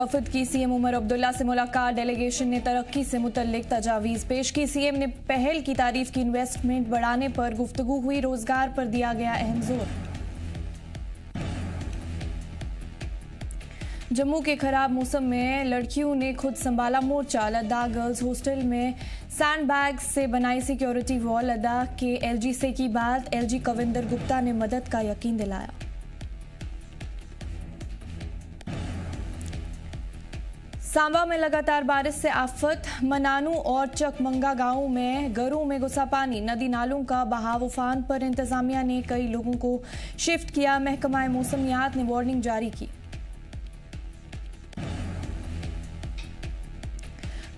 वफद की सीएम उमर अब्दुल्ला से मुलाकात। डेलीगेशन ने तरक्की से मुतल्लिक तजावीज़ पेश की। सीएम ने पहल की तारीफ की। इन्वेस्टमेंट बढ़ाने पर गुफ्तगू हुई। रोजगार पर दिया गया अहम जोर। जम्मू के खराब मौसम में लड़कियों ने खुद संभाला मोर्चा। लद्दाख गर्ल्स हॉस्टल में सैंड बैग से बनाई सिक्योरिटी वॉल। लद्दाख के एलजी से की बात। एलजी कविंदर गुप्ता ने मदद का यकीन दिलाया। सांबा में लगातार बारिश से आफत। मनानू और चकमंगा गांवों में घरों में घुसा पानी। नदी नालों का बहाव उफान पर। इंतजामिया ने कई लोगों को शिफ्ट किया। महकमा मौसमियात ने वार्निंग जारी की।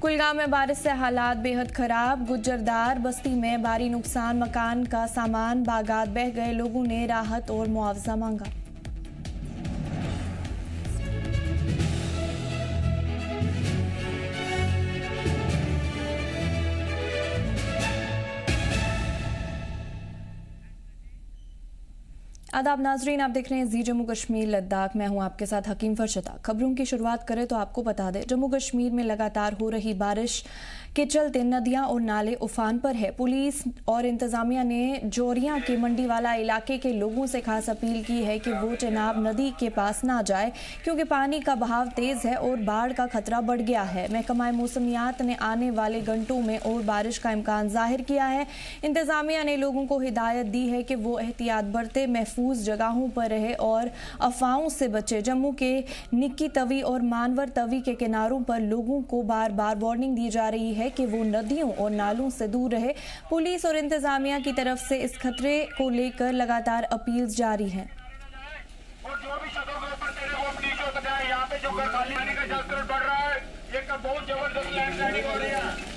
कुलगाम में बारिश से हालात बेहद खराब। गुज्जरदार बस्ती में भारी नुकसान। मकान का सामान बागात बह गए। लोगों ने राहत और मुआवजा मांगा। आदाब नाजरीन, आप देख रहे हैं जी जम्मू कश्मीर लद्दाख। मैं हूं आपके साथ हकीम फरशता। खबरों की शुरुआत करें तो आपको बता दें, जम्मू कश्मीर में लगातार हो रही बारिश के चलते नदियां और नाले उफान पर है। पुलिस और इंतजामिया ने जोरियां के मंडीवाला इलाके के लोगों से खास अपील की है कि वो चिनाब नदी के पास ना जाए, क्योंकि पानी का बहाव तेज है और बाढ़ का खतरा बढ़ गया है। महकमा मौसमियात ने आने वाले घंटों में और बारिश का इम्कान जाहिर किया है। इंतजामिया ने लोगों को हिदायत दी है कि वो एहतियात बरते, महफूज जगहों पर रहे और अफवाहों से बचे। जम्मू के निक्की तवी और मानवर तवी के किनारों पर लोगों को बार बार वार्निंग दी जा रही है कि वो नदियों और नालों से दूर रहे। पुलिस और इंतजामिया की तरफ से इस खतरे को लेकर लगातार अपील जारी है। और जो भी सदर के ऊपर चढ़े वो अपनी नीचे उतर जाए। यहाँ पे जो खाली पानी का जलस्तर बढ़ रहा है, ये का बहुत जबरदस्त लैंडस्लाइडिंग हो रही है।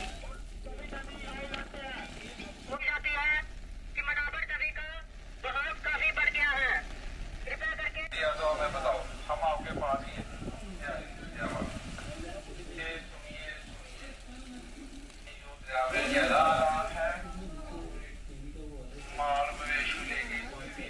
तो हमें बताओ, हम आपके पास ही हैं। माल मवेशी लेके कोई भी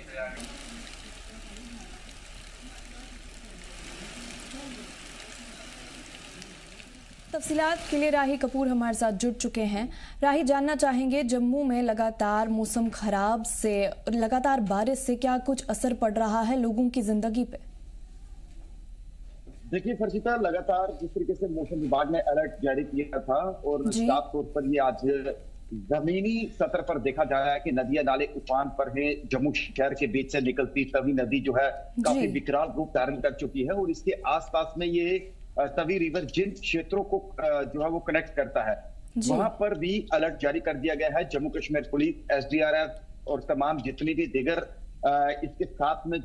तफसीलात के लिए राही कपूर हमारे साथ जुड़ चुके हैं। राही, जानना चाहेंगे, जम्मू में लगातार मौसम खराब से, लगातार बारिश से क्या कुछ असर पड़ रहा है लोगों की जिंदगी पे? देखिए फर्शिता, लगातार जिस तरीके से मौसम विभाग ने अलर्ट जारी किया था और साफ तौर पर ये आज जमीनी सतह पर देखा जा रहा है कि नदियां नाले उफान पर हैं। जम्मू शहर के बीच से निकलती तवी नदी जो है काफी विकराल रूप धारण कर चुकी है और इसके आसपास में ये तवी रिवर जिन क्षेत्रों को जो है वो कनेक्ट करता है, वहां पर भी अलर्ट जारी कर दिया गया है। जम्मू कश्मीर पुलिस, एसडीआरएफ और तमाम जितनी भी दीगर इसके साथ में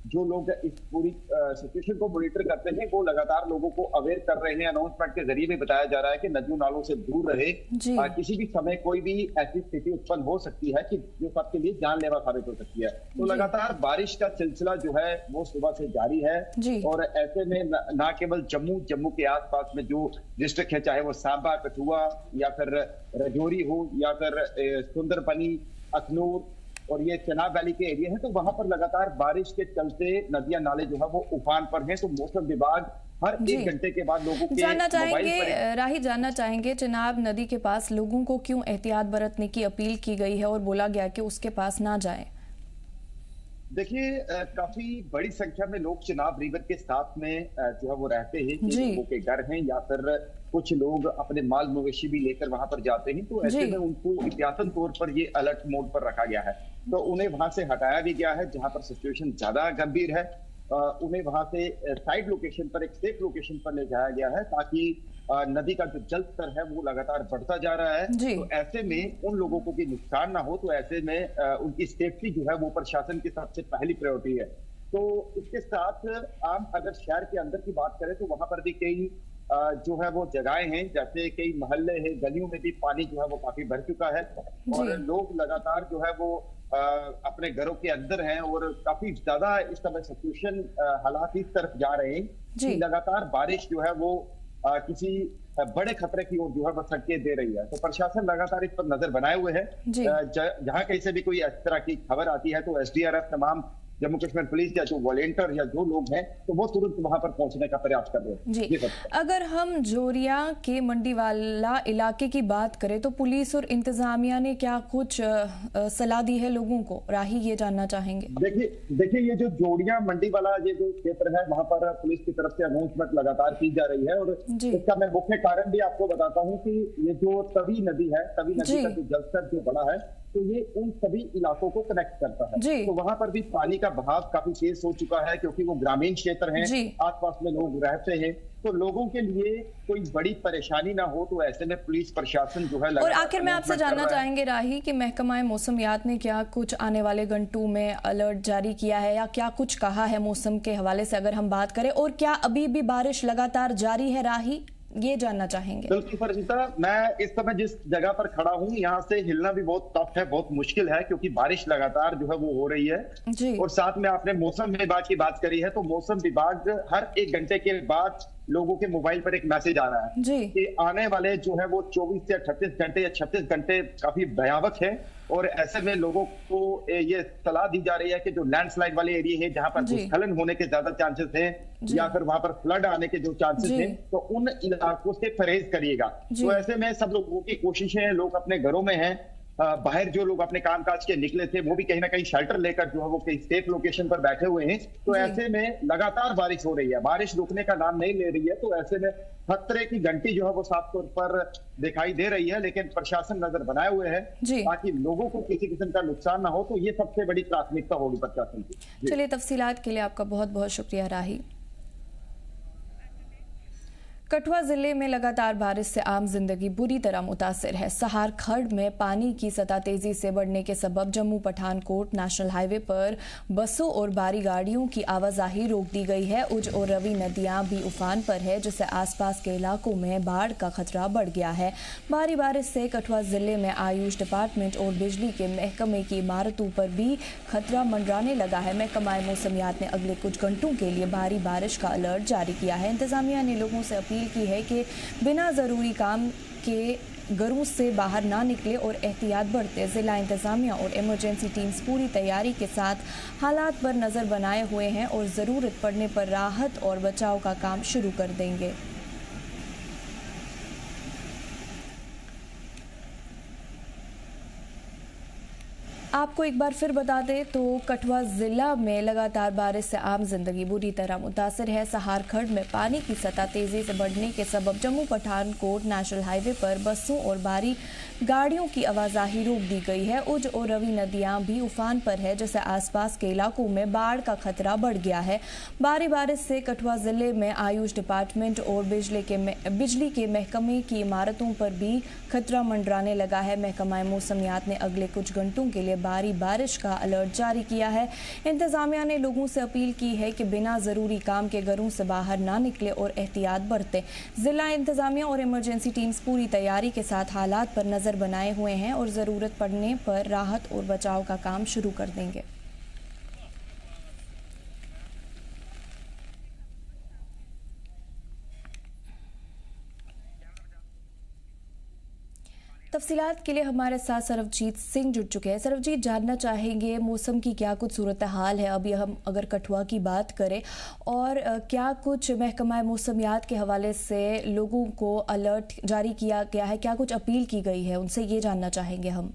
जो लोग इस पूरी सिचुएशन को मॉनिटर करते हैं, वो लगातार लोगों को अवेयर कर रहे हैं। अनाउंसमेंट के जरिए भी बताया जा रहा है कि नदियों नालों से दूर रहे। किसी भी समय कोई भी ऐसी स्थिति उत्पन्न हो सकती है कि जो सबके लिए जानलेवा साबित हो सकती है। तो लगातार बारिश का सिलसिला जो है वो सुबह से जारी है और ऐसे में न केवल जम्मू के आसपास में जो डिस्ट्रिक्ट है, चाहे वो सांबा, कठुआ या फिर राजौरी हो या फिर सुंदरबनी, अखनूर और ये चनाब वैली के एरिया है, तो वहां पर लगातार बारिश के चलते नदियां नाले जो है वो उफान पर हैं। तो मौसम विभाग हर 1 घंटे के बाद लोगों के जानना चाहेंगे चनाब नदी के पास लोगों को क्यों एहतियात बरतने की अपील की गई है और बोला गया कि उसके पास ना जाए? देखिए, काफी बड़ी संख्या में लोग चनाब रिवर के साथ में जो है वो रहते हैं, लोगों के घर हैं या फिर कुछ लोग अपने माल मवेशी भी लेकर वहां पर जाते हैं। तो ऐसे में उनको एहतियातन तौर पर ये अलर्ट मोड पर रखा गया है। तो उन्हें वहां से हटाया भी गया है जहां पर सिचुएशन ज्यादा गंभीर है। उन्हें वहां से साइड लोकेशन पर, एक सेफ लोकेशन पर ले जाया गया है ताकि नदी का जो जल स्तर है वो लगातार बढ़ता जा रहा है। तो ऐसे में उन लोगों को भी नुकसान ना हो, तो ऐसे में उनकी सेफ्टी जो है वो प्रशासन की सबसे पहली प्रायोरिटी है। तो इसके साथ आम अगर शहर के अंदर की बात करें तो वहां पर भी कई जो है वो जगहें हैं, जैसे कई मोहल्ले हैं, गलियों में भी पानी जो है वो काफी भर चुका है और लोग लगातार जो है वो अपने घरों के अंदर हैं और काफी ज्यादा इस समय सिचुएशन हालात इस तरफ जा रहे हैं कि लगातार बारिश जो है वो किसी बड़े खतरे की ओर जो है वो संकेत दे रही है। तो प्रशासन लगातार इस पर नजर बनाए हुए है। जहां कहीं से भी कोई इस तरह की खबर आती है तो एसडीआरएफ तमाम जम्मू कश्मीर पुलिस या जो वॉलेंटियर या जो लोग हैं तो वो तुरंत वहां पर पहुंचने का प्रयास कर रहे हैं। जी, अगर हम जोरिया के मंडीवाला इलाके की बात करें तो पुलिस और इंतजामिया ने क्या कुछ सलाह दी है लोगों को, राही ये जानना चाहेंगे। देखिए ये जो जोड़िया मंडी वाला ये जो क्षेत्र है वहां पर पुलिस की तरफ से अनाउंसमेंट लगातार की जा रही है और इसका मैं मुख्य कारण भी आपको बताता हूँ कि ये जो तवी नदी है, तवी नदी का जो जलस्तर जो बड़ा है तो ये उन सभी इलाकों को कनेक्ट करता है। तो वहां पर भी पानी का बहाव काफी तेज हो चुका है क्योंकि वो ग्रामीण क्षेत्र है, आसपास में लोग रहते हैं, तो लोगों के लिए कोई बड़ी परेशानी ना हो तो ऐसे में पुलिस प्रशासन जो है। और आखिर में आपसे जानना चाहेंगे राही कि महकमा मौसमियात ने क्या कुछ आने वाले घंटों में अलर्ट जारी किया है या क्या कुछ कहा है मौसम के हवाले से अगर हम बात करें, और क्या अभी भी बारिश लगातार जारी है राही, ये जानना चाहेंगे। बिल्कुल फरजीता, मैं इस समय जिस जगह पर खड़ा हूँ यहाँ से हिलना भी बहुत टफ है, बहुत मुश्किल है क्योंकि बारिश लगातार जो है वो हो रही है जी। और साथ में आपने मौसम विभाग की बात करी है तो मौसम विभाग हर 1 घंटे के बाद लोगों के मोबाइल पर एक मैसेज आ रहा है जी। कि आने वाले जो है वो 24 से 38 घंटे या 36 घंटे काफी भयावह है और ऐसे में लोगों को ये सलाह दी जा रही है कि जो लैंडस्लाइड वाले एरिया है जहां पर भूस्खलन होने के ज्यादा चांसेस हैं या फिर वहां पर फ्लड आने के जो चांसेस हैं तो उन इलाकों से परहेज करिएगा। तो ऐसे में सब लोगों की कोशिशें हैं, लोग अपने घरों में हैं, बाहर जो लोग अपने कामकाज के निकले थे वो भी कहीं ना कहीं शेल्टर लेकर जो है वो कहीं सेफ लोकेशन पर बैठे हुए हैं। तो ऐसे में लगातार बारिश हो रही है, बारिश रुकने का नाम नहीं ले रही है, तो ऐसे में खतरे की घंटी जो है वो साफ तौर पर दिखाई दे रही है, लेकिन प्रशासन नजर बनाए हुए है ताकि लोगों को किसी किस्म का नुकसान ना हो, तो ये सबसे बड़ी प्राथमिकता होगी प्रशासन की। चलिए, तफसीलात के लिए आपका बहुत बहुत शुक्रिया राही। कठुआ जिले में लगातार बारिश से आम जिंदगी बुरी तरह मुतासिर है। सहार खर्ड में पानी की सतह तेजी से बढ़ने के सबब जम्मू पठानकोट नेशनल हाईवे पर बसों और भारी गाड़ियों की आवाजाही रोक दी गई है। उज और रवि नदियां भी उफान पर है, जिससे आसपास के इलाकों में बाढ़ का खतरा बढ़ गया है। भारी बारिश से कठुआ जिले में आयुष डिपार्टमेंट और बिजली के महकमे की इमारतों पर भी खतरा मंडराने लगा है। महकमा मौसमियात ने अगले कुछ घंटों के लिए भारी बारिश का अलर्ट जारी किया है। इंतजामिया ने लोगों से अपील की है कि बिना जरूरी काम के घरों से बाहर ना निकले और एहतियात बरते। जिला इंतजामिया और इमरजेंसी टीम्स पूरी तैयारी के साथ हालात पर नजर बनाए हुए हैं और जरूरत पड़ने पर राहत और बचाव का काम शुरू कर देंगे। आपको एक बार फिर बता दें तो कठुआ जिला में लगातार बारिश से आम जिंदगी बुरी तरह मुतासर है। सहार खर्ड में पानी की सतह तेजी से बढ़ने के सबब जम्मू पठानकोट नेशनल हाईवे पर बसों और भारी गाड़ियों की आवाजाही रोक दी गई है। उज और रवि नदियां भी उफान पर है, जिससे आसपास के इलाकों में बाढ़ का खतरा बढ़ गया है। भारी बारिश से कठुआ जिले में आयुष डिपार्टमेंट और बिजली के महकमे की इमारतों पर भी खतरा मंडराने लगा है। महकमा मौसमियात ने अगले कुछ घंटों के लिए भारी बारिश का अलर्ट जारी किया है। इंतजामिया ने लोगों से अपील की है कि बिना जरूरी काम के घरों से बाहर ना निकले और एहतियात बरतें। जिला इंतजामिया और इमरजेंसी टीम्स पूरी तैयारी के साथ हालात पर नजर बनाए हुए हैं और जरूरत पड़ने पर राहत और बचाव का काम शुरू कर देंगे। तफसीलात के लिए हमारे साथ सरवजीत सिंह जुड़ चुके हैं। सरवजीत, जानना चाहेंगे मौसम की क्या कुछ सूरत हाल है अभी हम अगर कठुआ की बात करें, और क्या कुछ महकमा मौसमियात के हवाले से लोगों को अलर्ट जारी किया गया है, क्या कुछ अपील की गई है उनसे, ये जानना चाहेंगे हम।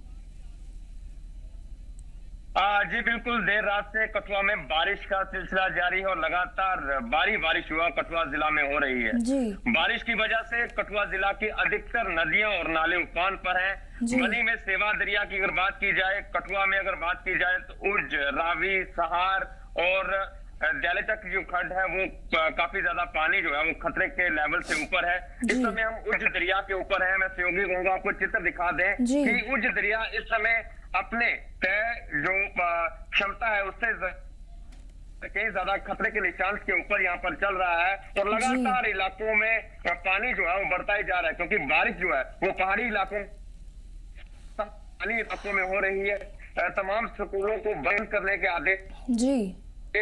जी बिल्कुल, देर रात से कठुआ में बारिश का सिलसिला जारी है और लगातार भारी बारिश हुआ कठुआ जिला में हो रही है जी। बारिश की वजह से कठुआ जिला की अधिकतर नदियां और नाले उफान पर हैं। बनी में सेवा दरिया की अगर बात की जाए, कठुआ में अगर बात की जाए तो उज, रावी, सहार और दयाले तक जो खड्ड है वो काफी ज्यादा पानी जो है वो खतरे के लेवल से ऊपर है। इस समय हम उज दरिया के ऊपर है। मैं सहयोगी कहूंगा आपको चित्र दिखा दें कि उज दरिया इस समय अपने तय जो क्षमता है उससे कई ज्यादा खतरे के निशान के ऊपर यहाँ पर चल रहा है और लगातार इलाकों में पानी जो है वो बढ़ता ही जा रहा है, क्योंकि बारिश जो है वो पहाड़ी इलाकों में हो रही है। तमाम स्कूलों को बंद करने के आदेश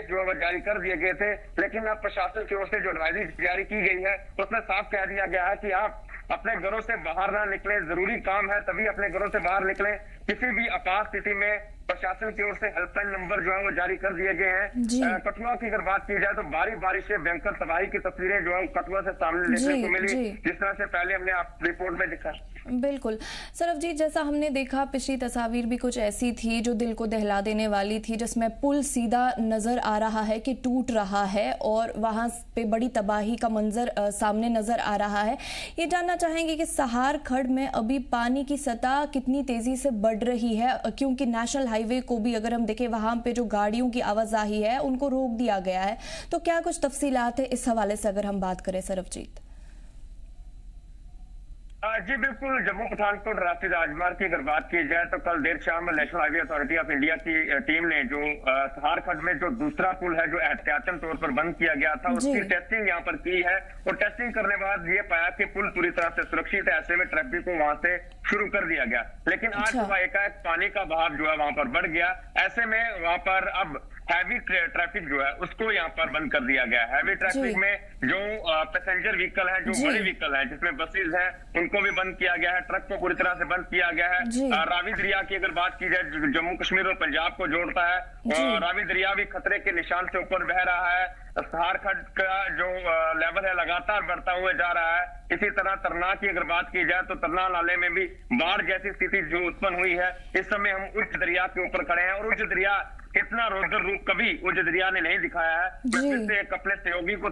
जो है जारी कर दिए गए थे, लेकिन अब प्रशासन की ओर से जो एडवाइजरी जारी की गई है उसमें साफ कह दिया गया है कि आप अपने घरों से बाहर ना निकलें, जरूरी काम है तभी अपने घरों से बाहर निकलें, किसी भी आपात स्थिति में प्रशासन की ओर से हेल्पलाइन नंबर जो है वो जारी कर दिए गए हैं। कठुआ की अगर बात की जाए तो बारिश से भयंकर तबाही की तस्वीरें जो है कठुआ से सामने देखने को मिली, जिस तरह से पहले हमने आप रिपोर्ट में दिखा। बिल्कुल सरफजीत, जैसा हमने देखा पिछली तस्वीर भी कुछ ऐसी थी जो दिल को दहला देने वाली थी, जिसमें पुल सीधा नजर आ रहा है कि टूट रहा है और वहां पे बड़ी तबाही का मंजर सामने नजर आ रहा है। ये जानना चाहेंगे कि सहार खड्ड में अभी पानी की सतह कितनी तेजी से बढ़ रही है, क्योंकि नेशनल हाईवे को भी अगर हम देखें वहां पे जो गाड़ियों की आवाजाही है उनको रोक दिया गया है, तो क्या कुछ तफसीलात है इस हवाले से अगर हम बात करें सरफजीत? जी बिल्कुल, जम्मू पठानकोट राष्ट्रीय राजमार्ग की अगर बात की जाए तो कल देर शाम national highway authority of India की टीम ने जो सहार खड्ड में जो दूसरा पुल है जो एहतियातन तौर पर बंद किया गया था उसकी टेस्टिंग यहाँ पर की है, और टेस्टिंग करने के बाद ये पाया कि पुल पूरी तरह से सुरक्षित है। ऐसे में ट्रैफिक को वहां से शुरू कर दिया गया, लेकिन आज सुबह एकाएक पानी का बहाव जो है वहां पर बढ़ गया। ऐसे में वहां पर अब हैवी ट्रैफिक जो है उसको यहाँ पर बंद कर दिया गया है। हैवी ट्रैफिक में जो पैसेंजर व्हीकल है, जो बड़े व्हीकल है जिसमें बसेज है, उनको भी बंद किया गया है, ट्रक को पूरी तरह से बंद किया गया है। रावी दरिया की अगर बात की जाए जम्मू कश्मीर और पंजाब को जोड़ता है, रावी दरिया भी खतरे के निशान से ऊपर बह रहा है। सहार खड्ड का जो लेवल है लगातार बढ़ता हुआ जा रहा है। इसी तरह तरना की अगर बात की जाए तो तरना नाले में भी बाढ़ जैसी स्थिति जो उत्पन्न हुई है। इस समय हम उच्च दरिया के ऊपर खड़े हैं और उच्च दरिया इतना रौद्र रूप कभी उच्च दरिया ने नहीं दिखाया है। मैं फिर से अपने सहयोगी को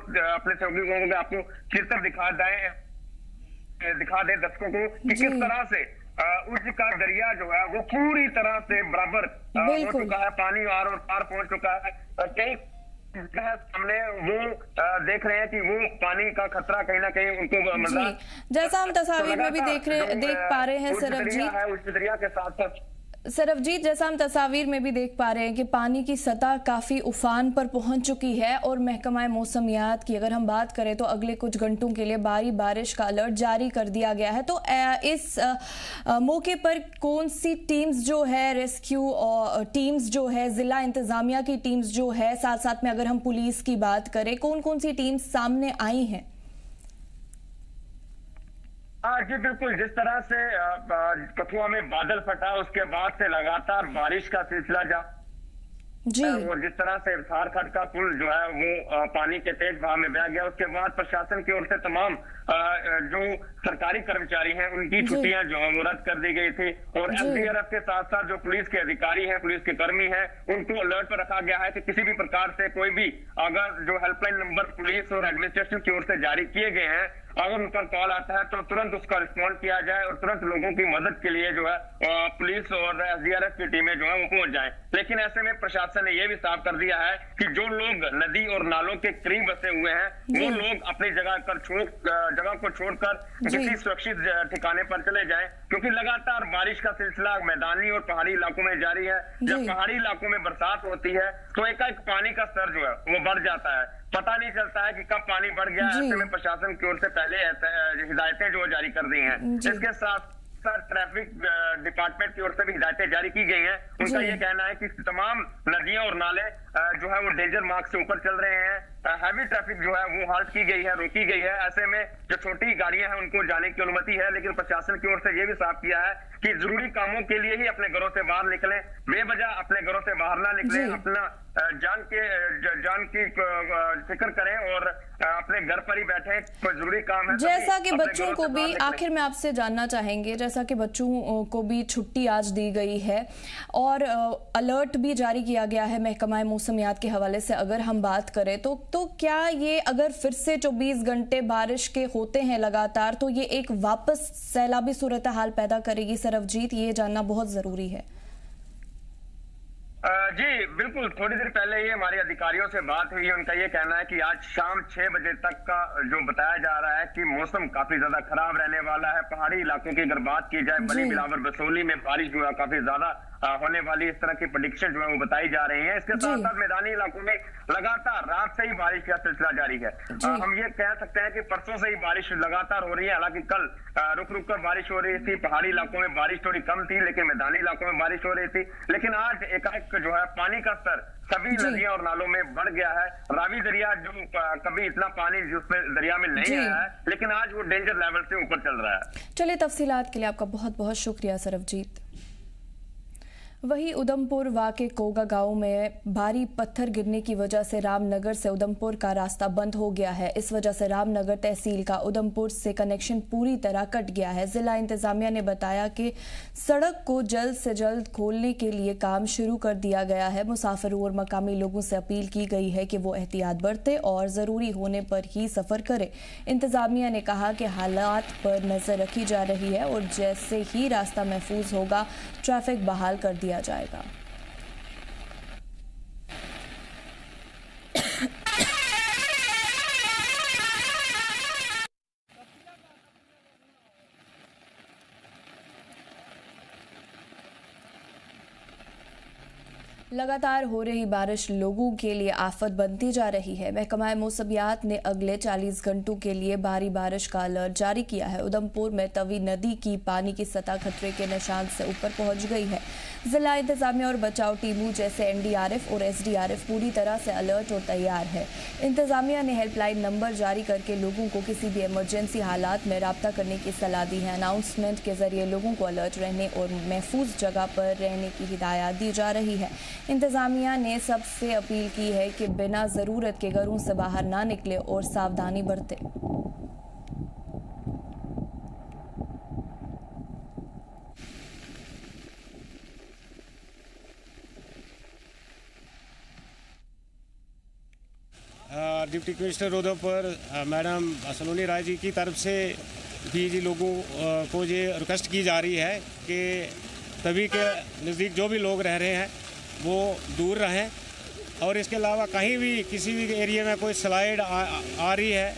आपको चित्र दिखा दे दर्शकों को कि किस तरह से उच्च का दरिया जो है वो पूरी तरह से बराबर हो चुका है, पानी आर और पार पहुंच चुका है। कई सामने वो देख रहे हैं कि वो पानी का खतरा कहीं ना कहीं उनको जैसा हम तस्वीर में भी देख पा रहे हैं सरफजीत, उच्च दरिया के साथ साथ सरफजीत जैसा हम तस्वीर में भी देख पा रहे हैं कि पानी की सतह काफ़ी उफान पर पहुंच चुकी है, और महकमा मौसमियात की अगर हम बात करें तो अगले कुछ घंटों के लिए भारी बारिश का अलर्ट जारी कर दिया गया है। तो इस मौके पर कौन सी टीम्स जो है, रेस्क्यू टीम्स जो है, जिला इंतजामिया की टीम्स जो है, साथ साथ में अगर हम पुलिस की बात करें, कौन कौन सी टीम्स सामने आई हैं? हाँ जी बिल्कुल, जिस तरह से कठुआ में बादल फटा उसके बाद से लगातार बारिश का सिलसिला और जिस तरह से सहार खड्ड का पुल जो है वो पानी के तेज बहाव में बह गया, उसके बाद प्रशासन की ओर से तमाम जो सरकारी कर्मचारी हैं उनकी छुट्टियां जो है वो रद्द कर दी गई थी, और एसडीआरएफ के साथ साथ जो पुलिस के अधिकारी हैं, पुलिस के कर्मी हैं, उनको अलर्ट पर रखा गया है कि किसी भी प्रकार से कोई भी अगर जो हेल्पलाइन नंबर पुलिस और एडमिनिस्ट्रेशन की ओर से जारी किए गए हैं, अगर उन पर कॉल आता है तो तुरंत उसका रिस्पॉन्ड किया जाए और तुरंत लोगों की मदद के लिए जो है पुलिस और एसडीआरएफ की टीमें जो है वो पहुंच जाएं। लेकिन ऐसे में प्रशासन ने यह भी साफ कर दिया है कि जो लोग नदी और नालों के करीब बसे हुए हैं वो लोग अपनी जगह को छोड़कर किसी सुरक्षित ठिकाने पर चले जाएं, क्योंकि लगातार बारिश का सिलसिला मैदानी और पहाड़ी इलाकों में जारी है। जब पहाड़ी इलाकों में बरसात होती है तो एकाएक पानी का स्तर जो है वो बढ़ जाता है, पता नहीं चलता है कि कब पानी बढ़ गया। ऐसे में प्रशासन की ओर से पहले हिदायतें जो जारी कर दी हैं। इसके साथ ट्रैफिक डिपार्टमेंट की ओर से भी हिदायतें जारी की गई हैं। उनका ये कहना है कि तमाम नदियां और नाले जो है वो डेंजर मार्क से ऊपर चल रहे हैं। हैवी ट्रैफिक जो है वो हाल्ट की गई है, रोकी गई है। ऐसे में जो छोटी गाड़ियां हैं उनको जाने की अनुमति है, लेकिन प्रशासन की ओर से ये भी साफ किया है कि जरूरी कामों के लिए ही अपने घरों से बाहर निकलें, बेवजह अपने घरों से बाहर ना निकलें, अपना जान की फिक्र करें और अपने घर पर ही बैठे। कोई जरूरी काम है जैसा कि बच्चों को भी, आखिर में आपसे जानना चाहेंगे, जैसा कि बच्चों को भी छुट्टी आज दी गई है और अलर्ट भी जारी किया गया है महकमा मौसमियात के हवाले से अगर हम बात करें तो क्या ये अगर फिर से 24 घंटे बारिश के होते हैं लगातार तो ये एक वापस सैलाबी सूरत हाल पैदा करेगी सरफजीत? ये जानना बहुत जरूरी है। जी बिल्कुल, थोड़ी देर पहले ही हमारे अधिकारियों से बात हुई है। उनका ये कहना है कि आज शाम 6 बजे तक का जो बताया जा रहा है कि मौसम काफी ज्यादा खराब रहने वाला है। पहाड़ी इलाकों की अगर बात की जाए, बनी बिलावर बसोली में बारिश जो है काफी ज्यादा होने वाली, इस तरह की प्रेडिक्शन जो है वो बताई जा रही है। इसके साथ साथ मैदानी इलाकों में लगातार रात से ही बारिश का सिलसिला जारी है। हम ये कह सकते हैं कि परसों से ही बारिश लगातार हो रही है। हालांकि कल रुक रुक कर बारिश हो रही थी, पहाड़ी इलाकों में बारिश थोड़ी कम थी, लेकिन मैदानी इलाकों में बारिश हो रही थी। लेकिन आज एकाएक जो है पानी का स्तर सभी नदियां और नालों में बढ़ गया है। रावी दरिया जो कभी इतना पानी जिसमें दरिया में नहीं आया है, लेकिन आज वो डेंजर लेवल से ऊपर चल रहा है। चलिए, तफसीलात के लिए आपका बहुत बहुत शुक्रिया सरफजीत। वहीं उधमपुर वाके कोगा गांव में भारी पत्थर गिरने की वजह से रामनगर से उधमपुर का रास्ता बंद हो गया है। इस वजह से रामनगर तहसील का उधमपुर से कनेक्शन पूरी तरह कट गया है। जिला इंतजामिया ने बताया कि सड़क को जल्द से जल्द खोलने के लिए काम शुरू कर दिया गया है। मुसाफिरों और मकामी लोगों से अपील की गई है कि वो एहतियात बरतें और ज़रूरी होने पर ही सफ़र करें। इंतजामिया ने कहा कि हालात पर नज़र रखी जा रही है और जैसे ही रास्ता महफूज होगा ट्रैफिक बहाल कर दिया जाएगा। लगातार हो रही बारिश लोगों के लिए आफत बनती जा रही है। महकमा मौसमियात ने अगले 40 घंटों के लिए भारी बारिश का अलर्ट जारी किया है। उधमपुर में तवी नदी की पानी की सतह खतरे के निशान से ऊपर पहुंच गई है। जिला इंतजामिया और बचाव टीमों जैसे एनडीआरएफ और एसडीआरएफ पूरी तरह से अलर्ट और तैयार है। इंतजामिया ने हेल्पलाइन नंबर जारी करके लोगों को किसी भी इमरजेंसी हालात में राब्ता करने की सलाह दी है। अनाउंसमेंट के जरिए लोगों को अलर्ट रहने और महफूज जगह पर रहने की हिदायत दी जा रही है। इंतजामिया ने सबसे अपील की है कि बिना ज़रूरत के घरों से बाहर ना निकले और सावधानी बरतें। डिप्टी कमिश्नर उधमपुर मैडम सलोनी राय जी की तरफ से भी जी लोगों को ये रिक्वेस्ट की जा रही है कि तभी के नज़दीक जो भी लोग रह रहे हैं वो दूर रहें और इसके अलावा कहीं भी किसी भी एरिया में कोई स्लाइड आ रही है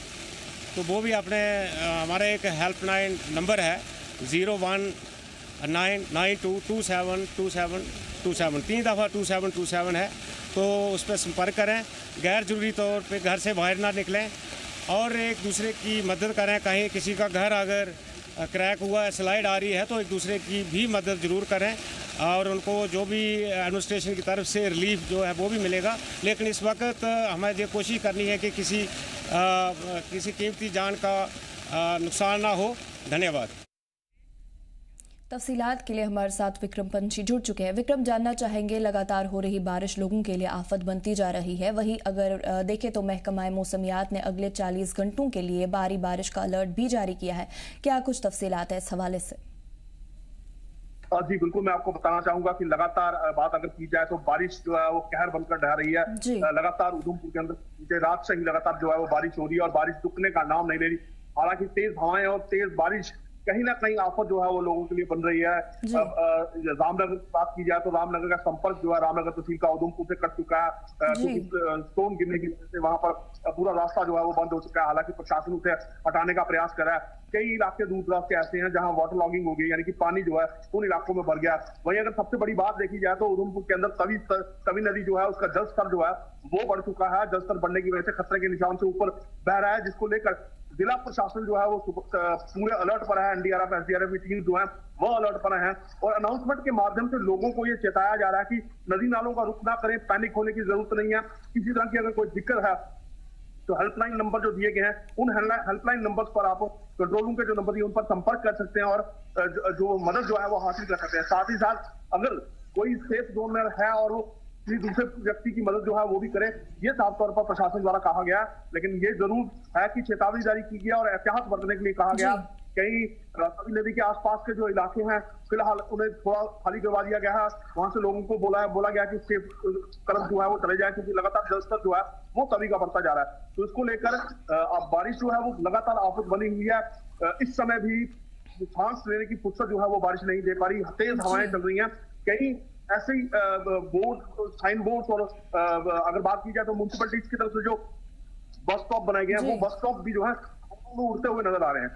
तो वो भी अपने हमारा एक हेल्पलाइन नंबर है 01992272727 3 दफ़ा 2727 है, तो उस पर संपर्क करें। गैर ज़रूरी तौर पे घर से बाहर ना निकलें और एक दूसरे की मदद करें। कहीं किसी का घर अगर क्रैक हुआ है, स्लाइड आ रही है, तो एक दूसरे की भी मदद ज़रूर करें और उनको जो भी एडमिनिस्ट्रेशन की तरफ से रिलीफ जो है वो भी मिलेगा। लेकिन इस वक्त हमें ये कोशिश करनी है कि किसी कीमती जान का नुकसान ना हो। धन्यवाद। तफसीलात के लिए हमारे साथ विक्रम पंछी जुड़ चुके हैं। विक्रम, जानना चाहेंगे, लगातार हो रही बारिश लोगों के लिए आफत बनती जा रही है। वहीं अगर देखें तो महकमा मौसमियात ने अगले 40 घंटों के लिए भारी बारिश का अलर्ट भी जारी किया है। क्या कुछ तफसीलात है इस हवाले से? जी बिल्कुल, मैं आपको बताना चाहूंगा कि लगातार बात अगर की जाए तो बारिश जो है वो कहर बनकर ढह रही है। लगातार उधमपुर के अंदर रात से ही लगातार जो है वो बारिश हो रही है और बारिश रुकने का नाम नहीं ले रही। हालांकि तेज हवाएं और तेज बारिश कहीं ना कहीं आफत जो है वो लोगों के लिए बन रही है। अब रामनगर की बात की जाए तो रामनगर का संपर्क जो है रामनगर तहसील का उधमपुर से कट चुका है क्योंकि स्टोन गिरने की वजह से वहां पर पूरा रास्ता जो है वो बंद हो चुका है। हालांकि प्रशासन उसे हटाने का प्रयास कर रहा है। कई इलाके दूर दराज के ऐसे हैं जहां वाटर लॉगिंग हो गई, यानी कि पानी जो है उन इलाकों में भर गया। वहीं अगर सबसे बड़ी बात देखी जाए तो उधमपुर के अंदर तवी नदी जो है उसका जलस्तर जो है वो बढ़ चुका है। जलस्तर बढ़ने की वजह से खतरे के निशान से ऊपर बह रहा है, जिसको लेकर जिला प्रशासन जो है वो पूरे अलर्ट पर है। एनडीआरएफ एसडीआरएफ की टीम जो है वो अलर्ट पर है और अनाउंसमेंट के माध्यम से लोगों को ये चेताया जा रहा है कि नदी नालों का रुख ना करें, पैनिक होने की जरूरत नहीं है। किसी तरह की अगर कोई दिक्कत है तो हेल्पलाइन नंबर जो दिए गए हैं उन हेल्पलाइन नंबर्स पर आप कंट्रोल रूम के जो नंबर दिए उन पर संपर्क कर सकते हैं और जो मदद जो है वो हासिल कर सकते हैं। साथ ही साथ अगर कोई सेफ जोन में है और वो किसी दूसरे व्यक्ति की मदद जो है वो भी करे, ये साफ तौर पर प्रशासन द्वारा कहा गया। लेकिन ये जरूर है कि चेतावनी जारी की गई और एहतियात बरतने के लिए कहा गया। कई तवी नदी के आसपास के जो इलाके हैं फिलहाल उन्हें थोड़ा खाली करवा दिया गया है। वहां से लोगों को बोला गया कि सेफ तरफ जो है वो चले जाए, क्योंकि लगातार जलस्तर जो है वो तवी का बढ़ता जा रहा है। तो इसको लेकर अब बारिश जो है वो लगातार आफत बनी हुई है। इस समय भी सांस लेने की फुर्सत जो है वो बारिश नहीं दे पा रही। तेज हवाएं चल रही हैं। कई ऐसे ही साइन बोर्ड और अगर बात की जाए तो म्युनिसिपैलिटीज की तरफ से जो बस स्टॉप बनाए गए हैं वो बस स्टॉप भी जो है वो उड़ते हुए नजर आ रहे हैं।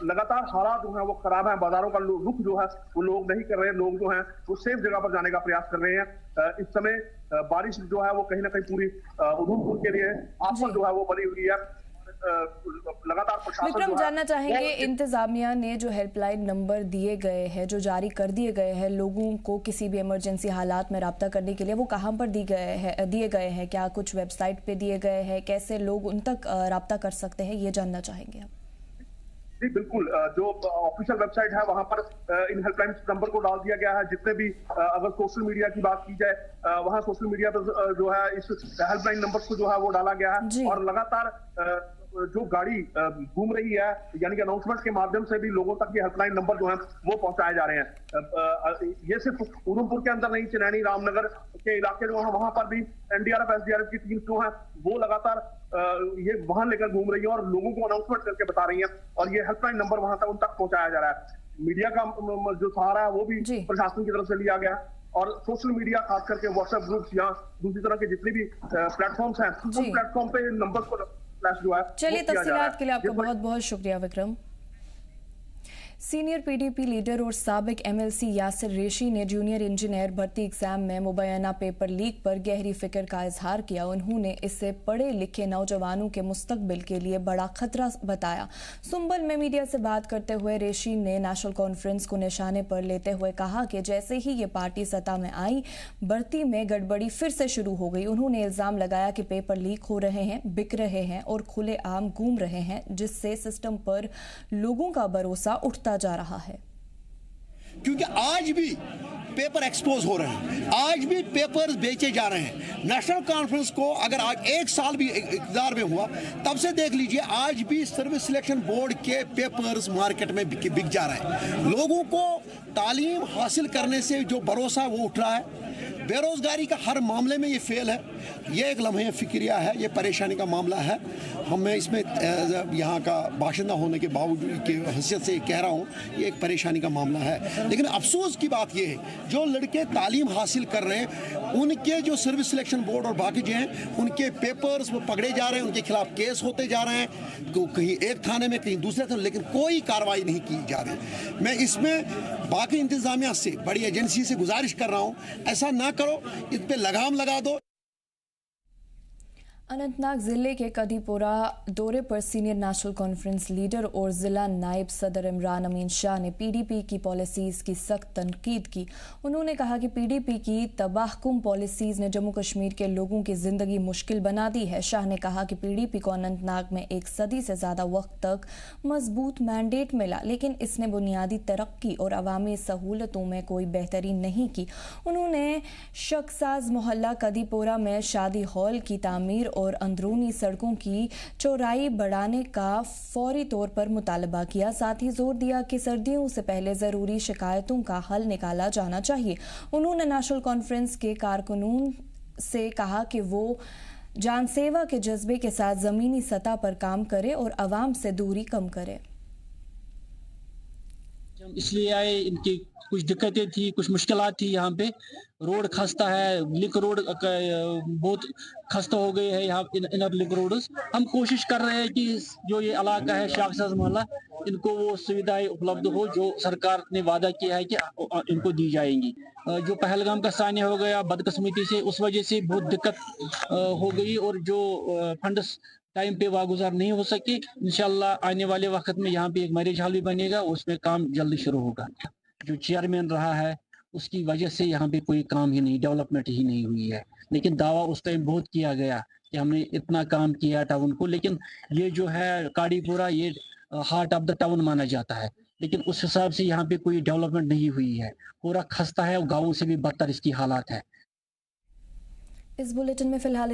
लगातार हालात जो है वो खराब है। बाजारों का रुख जो है वो लोग नहीं कर रहे हैं। लोग जो है वो सेफ जगह पर जाने का प्रयास कर रहे हैं। इस समय बारिश जो है वो कहीं ना कहीं पूरी उधमपुर के लिए आफत जो है वो बनी हुई है। लगातार विक्रम, जानना चाहेंगे, इंतजामिया ने जो हेल्पलाइन नंबर दिए गए हैं, जो जारी कर दिए गए हैं लोगों को किसी भी इमरजेंसी हालात में राब्ता करने के लिए, वो कहां पर दिए गए हैं? क्या कुछ वेबसाइट पे दिए गए हैं? कैसे लोग उन तक राब्ता कर सकते हैं, ये जानना चाहेंगे आप? जी बिल्कुल, जो ऑफिशियल वेबसाइट है वहां पर इन हेल्पलाइन नंबर को डाल दिया गया है। जितने भी अगर सोशल मीडिया की बात की जाए, वहां सोशल मीडिया पर जो है इस हेल्पलाइन नंबर को जो है वो डाला गया है और लगातार जो गाड़ी घूम रही है, यानी कि अनाउंसमेंट के माध्यम से भी लोगों तक ये हेल्पलाइन नंबर जो है वो पहुंचाए जा रहे हैं। ये सिर्फ उधमपुर के अंदर नहीं, चनैनी रामनगर के इलाके जो है वहां पर भी एनडीआरएफ एसडीआरएफ की टीम जो है वो लगातार ये वाहन लेकर घूम रही है और लोगों को अनाउंसमेंट करके बता रही है और ये हेल्पलाइन नंबर वहां तक उन तक पहुंचाया जा रहा है। मीडिया का जो सहारा है वो भी प्रशासन की तरफ से लिया गया और सोशल मीडिया खास करके व्हाट्सएप ग्रुप्स या दूसरी तरह के जितने भी प्लेटफॉर्म्स हैं उन प्लेटफॉर्म पे नंबर को जो है। चलिए, तफसीलात के लिए आपका बहुत बहुत शुक्रिया विक्रम। सीनियर पीडीपी लीडर और साबिक एमएलसी यासिर रेशी ने जूनियर इंजीनियर भर्ती एग्जाम में मुबैना पेपर लीक पर गहरी फिक्र का इजहार किया। उन्होंने इसे पढ़े लिखे नौजवानों के मुस्तकबिल के लिए बड़ा खतरा बताया। सुंबल में मीडिया से बात करते हुए रेशी ने नेशनल कॉन्फ्रेंस को निशाने पर लेते हुए कहा कि जैसे ही ये पार्टी सत्ता में आई, भर्ती में गड़बड़ी फिर से शुरू हो गई। उन्होंने इल्जाम लगाया कि पेपर लीक हो रहे हैं, बिक रहे हैं और खुलेआम घूम रहे हैं, जिससे सिस्टम पर लोगों का भरोसा उठता जा रहा है। क्योंकि आज भी पेपर एक्सपोज हो रहे हैं, आज भी पेपर्स बेचे जा रहे हैं। नेशनल कॉन्फ्रेंस को अगर आज 1 साल भी इक़्तिदार में हुआ, तब से देख लीजिए आज भी सर्विस सिलेक्शन बोर्ड के पेपर्स मार्केट में बिक जा रहे हैं। लोगों को तालीम हासिल करने से जो भरोसा वो उठ रहा है, बेरोजगारी का हर मामले में ये फेल है। ये एक लम्हे फिक्रिया है, ये परेशानी का मामला है। मैं इसमें यहाँ का बाशिंदा होने के बावजूद की हैसियत से कह रहा हूँ, ये एक परेशानी का मामला है। लेकिन अफसोस की बात ये है, जो लड़के तालीम हासिल कर रहे हैं, उनके जो सर्विस सिलेक्शन बोर्ड और बाकी जो हैं, उनके पेपर्स वो पकड़े जा रहे हैं, उनके खिलाफ केस होते जा रहे हैं, कहीं एक थाने में कहीं दूसरे थाने, लेकिन कोई कार्रवाई नहीं की जा रही। मैं इसमें बाकी इंतजामिया से, बड़ी एजेंसी से गुजारिश कर रहा हूँ, ऐसा ना करो, इन पे लगाम लगा दो। अनंतनाग जिले के कदीपुरा दौरे पर सीनियर नेशनल कॉन्फ्रेंस लीडर और जिला नायब सदर इमरान अमीन शाह ने पीडीपी की पॉलिसीज की सख्त तनकीद की। उन्होंने कहा कि पीडीपी की तबाहकुन पॉलिसीज ने जम्मू कश्मीर के लोगों की जिंदगी मुश्किल बना दी है। शाह ने कहा कि पीडीपी को अनंतनाग में 1 सदी से ज्यादा वक्त तक मजबूत मैंडेट मिला, लेकिन इसने बुनियादी तरक्की और अवामी सहूलतों में कोई बेहतरी नहीं की। उन्होंने शख्साज मोहल्ला कदीपुरा में शादी हॉल की तामीर और अंदरूनी सड़कों की चौड़ाई बढ़ाने का फौरी तौर पर मुतालबा किया। साथ ही जोर दिया कि सर्दियों से पहले जरूरी शिकायतों का हल निकाला जाना चाहिए। उन्होंने नेशनल कॉन्फ्रेंस के कारकुनों से कहा कि वो जानसेवा के जज्बे के साथ जमीनी सतह पर काम करे और अवाम से दूरी कम करे। इसलिए आए, इनकी कुछ दिक्कतें थी, कुछ मुश्किलात थी। यहाँ पे रोड खस्ता है, लिंक रोड बहुत खस्ता हो गई है यहाँ इनर लिंक रोड। हम कोशिश कर रहे हैं कि जो ये इलाका है शाखसाज मोहल्ला, इनको वो सुविधाएं उपलब्ध हो जो सरकार ने वादा किया है कि इनको दी जाएंगी। जो पहलगाम का सानिया हो गया बदकिस्मती से, उस वजह से बहुत दिक्कत हो गई और जो फंड्स टाइम पे वागुजार नहीं हो सके। इंशाल्लाह आने वाले वक्त में यहाँ पे एक मैरिज हॉल भी बनेगा, उसमें काम जल्दी शुरू होगा। जो चेयरमैन रहा है उसकी वजह से यहाँ पे कोई काम ही नहीं, डेवलपमेंट ही नहीं हुई है। लेकिन दावा उस टाइम बहुत किया गया कि हमने इतना काम किया टाउन को, लेकिन ये जो है काड़ीपुरा ये हार्ट ऑफ द टाउन माना जाता है, लेकिन उस हिसाब से यहाँ पे कोई डेवलपमेंट नहीं हुई है। पूरा खस्ता है और गाँवों से भी बदतर इसकी हालात है। इस बुलेटिन में फिलहाल